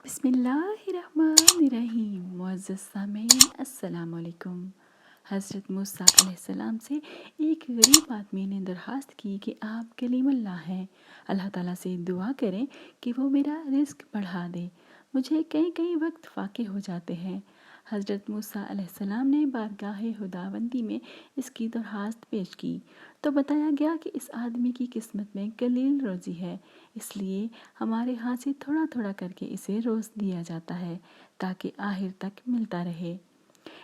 بسم اللہ الرحمن الرحیم۔ معزز سامعین السلام علیکم۔ حضرت موسیٰ علیہ السلام سے ایک غریب آدمی نے درخواست کی کہ آپ کلیم اللہ ہیں، اللہ تعالیٰ سے دعا کریں کہ وہ میرا رزق بڑھا دے، مجھے کئی وقت فاقے ہو جاتے ہیں۔ حضرت موسیٰ علیہ السلام نے بارگاہ خداوندی میں اس کی درخواست پیش کی تو بتایا گیا کہ اس آدمی کی قسمت میں قلیل روزی ہے، اس لیے ہمارے ہاں سے تھوڑا تھوڑا کر کے اسے روز دیا جاتا ہے تاکہ آخر تک ملتا رہے۔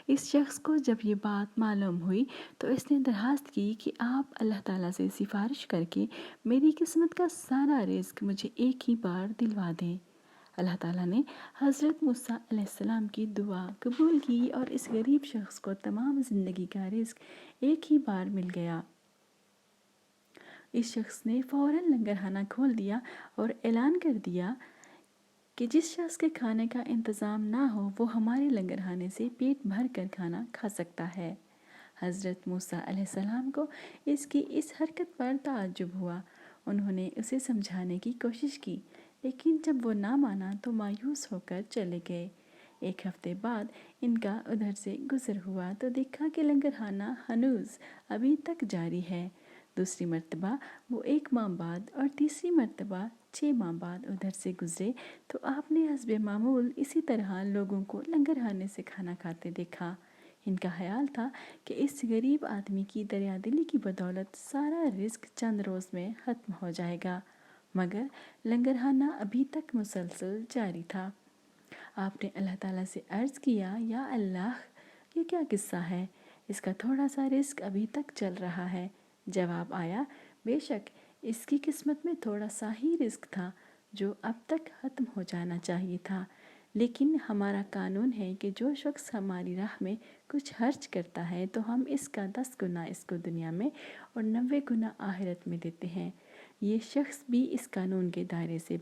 اس شخص کو جب یہ بات معلوم ہوئی تو اس نے درخواست کی کہ آپ اللہ تعالیٰ سے سفارش کر کے میری قسمت کا سارا رزق مجھے ایک ہی بار دلوا دیں۔ اللہ تعالیٰ نے حضرت موسیٰ علیہ السلام کی دعا قبول کی اور اس غریب شخص کو تمام زندگی کا رزق ایک ہی بار مل گیا۔ اس شخص نے فوراً لنگرخانہ کھول دیا اور اعلان کر دیا کہ جس شخص کے کھانے کا انتظام نہ ہو وہ ہمارے لنگرخانے سے پیٹ بھر کر کھانا کھا سکتا ہے۔ حضرت موسیٰ علیہ السلام کو اس کی اس حرکت پر تعجب ہوا۔ انہوں نے اسے سمجھانے کی کوشش کی لیکن جب وہ نہ مانا تو مایوس ہو کر چلے گئے۔ ایک ہفتے بعد ان کا ادھر سے گزر ہوا تو دیکھا کہ لنگرخانہ ہنوز ابھی تک جاری ہے۔ دوسری مرتبہ وہ 1 ماہ بعد اور تیسری مرتبہ 6 ماہ بعد ادھر سے گزرے تو آپ نے حسب معمول اسی طرح لوگوں کو لنگرخانے سے کھانا کھاتے دیکھا۔ ان کا خیال تھا کہ اس غریب آدمی کی دریا دلی کی بدولت سارا رزق چند روز میں ختم ہو جائے گا، مگر لنگرخانہ ابھی تک مسلسل جاری تھا۔ آپ نے اللہ تعالیٰ سے عرض کیا، یا اللہ، یہ کیا قصہ ہے؟ اس کا تھوڑا سا رزق ابھی تک چل رہا ہے۔ جواب آیا، بے شک اس کی قسمت میں تھوڑا سا ہی رزق تھا جو اب تک ختم ہو جانا چاہیے تھا، لیکن ہمارا قانون ہے کہ جو شخص ہماری راہ میں کچھ خرچ کرتا ہے تو ہم اس کا 10 گنا اس کو دنیا میں اور 90 گنا آخرت میں دیتے ہیں۔ یہ شخص بھی اس قانون کے دائرے سے